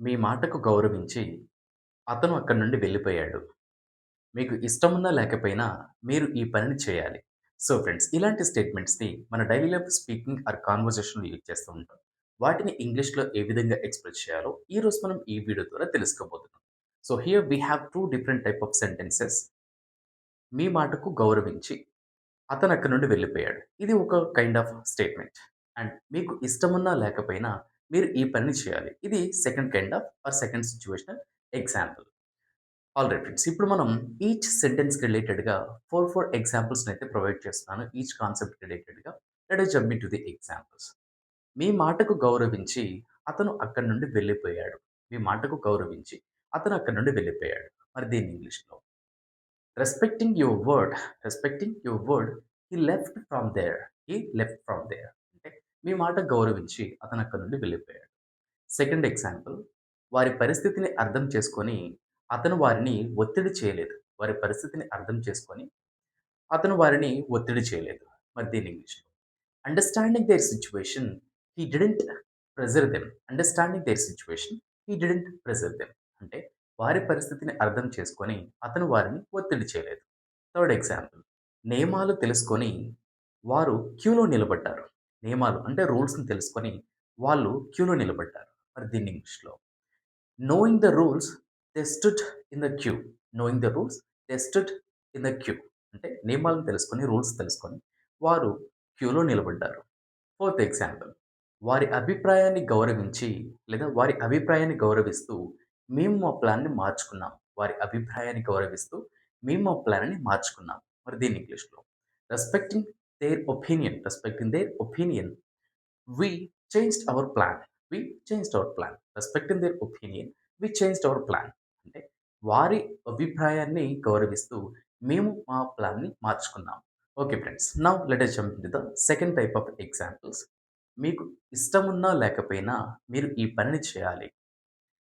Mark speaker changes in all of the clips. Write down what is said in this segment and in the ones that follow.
Speaker 1: మీ మాటకు గౌరవించి అతను అక్కడి నుండి వెళ్ళిపోయాడు. మీకు ఇష్టమున్నా లేకపోయినా మీరు ఈ పనిని చేయాలి. సో ఫ్రెండ్స్, ఇలాంటి స్టేట్మెంట్స్‌ని మన డైలీ లైఫ్ స్పీకింగ్ ఆర్ కన్వర్జేషన్‌లో యూజ్ చేస్తూ ఉంటాం. వాటిని ఇంగ్లీష్‌లో ఏ విధంగా ఎక్స్‌ప్రెస్ చేయాలో ఈరోజు మనం ఈ వీడియో ద్వారా తెలుసుకోబోతున్నాం. So here we have 2 different type of sentences. మీ మాటకు గౌరవించి అతను అక్కడి నుండి వెళ్ళిపోయాడు. ఇది ఒక కైండ్ ఆఫ్ స్టేట్మెంట్. అండ్ మీకు ఇష్టమున్నా లేకపోయినా మీరు ఈ పనిని చేయాలి. ఇది second kind of or second situational example. Alright friends. ఇప్పుడు మనం ఈచ్ సెంటెన్స్‌కి రిలేటెడ్‌గా 4 ఎగ్జాంపుల్స్‌నైతే ప్రొవైడ్ చేస్తున్నాను. ఈచ్ కాన్సెప్ట్ రిలేటెడ్‌గా. Let us jump into the examples. మీ మాటకు గౌరవించి అతను అక్కడి నుండి వెళ్ళిపోయాడు. మీ మాటకు గౌరవించి అతను అక్కడి నుండి వెళ్ళిపోయాడు. మరి దీన్ని ఇంగ్లీష్‌లో respecting your word, respecting your word he left from there. He left from there. అంటే మీ మాటకు గౌరవించి అతను అక్కడి నుండి వెళ్ళిపోయాడు. సెకండ్ ఎగ్జాంపుల్, వారి పరిస్థితిని అర్థం చేసుకొని అతను వారిని ఒత్తిడి చేయలేదు. వారి పరిస్థితిని అర్థం చేసుకొని అతను వారిని ఒత్తిడి చేయలేదు. మరి దీన్ని ఇంగ్లీష్‌లో understanding their situation he didn't pressure them. Understanding their situation he didn't pressure them. అంటే వారి పరిస్థితిని అర్థం చేసుకొని అతను వారిని ఒత్తిడి చేయలేదు. థర్డ్ ఎగ్జాంపుల్, నియమాలు తెలుసుకొని వారు క్యూలో నిలబడ్డారు. నియమాలు అంటే రూల్స్‌ని తెలుసుకొని వాళ్ళు క్యూలో నిలబడ్డారు. మరి దీన్ని ఇంగ్లీష్‌లో knowing the rules, they stood in the queue. Knowing the rules, they stood in the queue. అంటే నియమాలను తెలుసుకొని, రూల్స్ తెలుసుకొని వారు క్యూలో నిలబడ్డారు. ఫోర్త్ ఎగ్జాంపుల్, వారి అభిప్రాయాన్ని గౌరవించి లేదా వారి అభిప్రాయాన్ని గౌరవిస్తూ మేము మా ప్లాన్‌ని మార్చుకున్నాం. వారి అభిప్రాయాన్ని గౌరవిస్తూ మేము మా ప్లాన్‌ని మార్చుకున్నాం. మరి దీన్ని ఇంగ్లీష్‌లో respecting respecting their opinion we changed our plan. We changed our plan. Respecting their opinion, we changed our plan. అంటే వారి అభిప్రాయాన్ని గౌరవిస్తూ మేము మా ప్లాన్‌ని మార్చుకున్నాం. Okay friends. Now let us jump into the second type of examples. మీకు ఇష్టమున్నా లేకపోయినా మీరు ఈ పనిని చేయాలి.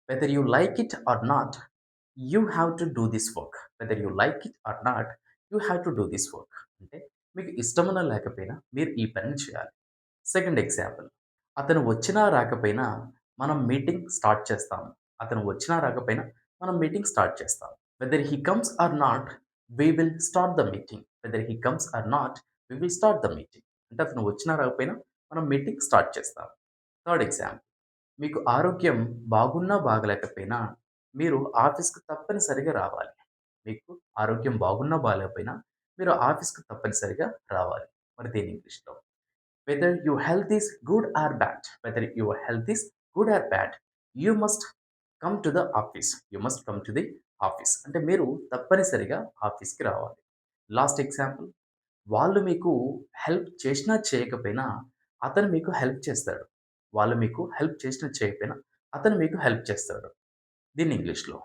Speaker 1: Whether you like it or not, you have to do this work. Whether you like it or not, you have to do this work. అంటే మీకు ఇష్టమున్నా లేకపోయినా మీరు ఈ పనిని చేయాలి. సెకండ్ ఎగ్జాంపుల్, అతను వచ్చినా రాకపోయినా మనం మీటింగ్ స్టార్ట్ చేస్తాము. అతను వచ్చినా రాకపోయినా మనం మీటింగ్ స్టార్ట్ చేస్తాం. Whether he comes or not, we will start the meeting. Whether he comes or not, we will start the meeting. అంటే అతను వచ్చినా రాకపోయినా మనం మీటింగ్ స్టార్ట్ చేస్తాం. థర్డ్ ఎగ్జాంపుల్, మీకు ఆరోగ్యం బాగున్నా బాగలేకపోయినా మీరు ఆఫీస్‌కి తప్పనిసరిగా రావాలి. మీకు ఆరోగ్యం బాగున్నా బాలేకపోయినా మీరు ఆఫీస్‌కి తప్పనిసరిగా రావాలి. మరి దీన్ని ఇంగ్లీష్‌లో whether your health is good or bad, whether your health is good or bad, you must come to the office. You must come to the office. అంటే మీరు తప్పనిసరిగా ఆఫీస్‌కి రావాలి. లాస్ట్ ఎగ్జాంపుల్, వాళ్ళు మీకు హెల్ప్ చేసినా చేయకపోయినా అతను మీకు హెల్ప్ చేస్తాడు. వాళ్ళు మీకు హెల్ప్ చేసినా చేయకపోయినా అతను మీకు హెల్ప్ చేస్తాడు. దీన్ని ఇంగ్లీష్‌లో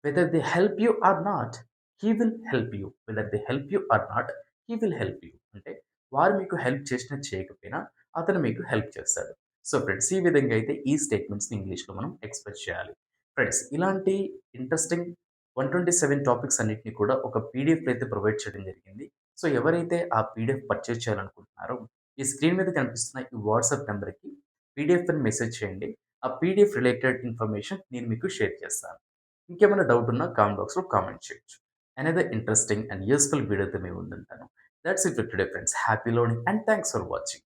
Speaker 1: whether they help you or not, he will help you. Whether they help you or not, he will help you. అంటే వారు మీకు హెల్ప్ చేసినా చేయకపోయినా అతను మీకు హెల్ప్ చేస్తాడు. సో ఫ్రెండ్స్, ఈ విధంగా అయితే ఈ స్టేట్మెంట్స్‌ని ఇంగ్లీష్‌లో మనం ఎక్స్‌ప్రెస్ చేయాలి. ఫ్రెండ్స్, ఇలాంటి ఇంట్రెస్టింగ్ 127 టాపిక్స్ అన్నిటిని కూడా ఒక పీడీఎఫ్‌లో అయితే ప్రొవైడ్ చేయడం జరిగింది. సో ఎవరైతే ఆ పీడీఎఫ్ పర్చేజ్ చేయాలనుకుంటున్నారో ఈ స్క్రీన్ మీద కనిపిస్తున్న ఈ వాట్సాప్ నంబర్‌కి పీడీఎఫ్ అని మెసేజ్ చేయండి. ఆ పీడీఎఫ్ రిలేటెడ్ ఇన్ఫర్మేషన్ నేను మీకు షేర్ చేస్తాను. ఇంకేమైనా డౌట్ ఉన్నా కామెంట్ బాక్స్‌లో కామెంట్ చేయొచ్చు. అనదర్ ఇంట్రెస్టింగ్ అండ్ యూజ్‌ఫుల్ వీడియోతో మీ ముందుంటాను. That's it for today friends. Happy learning and thanks for watching.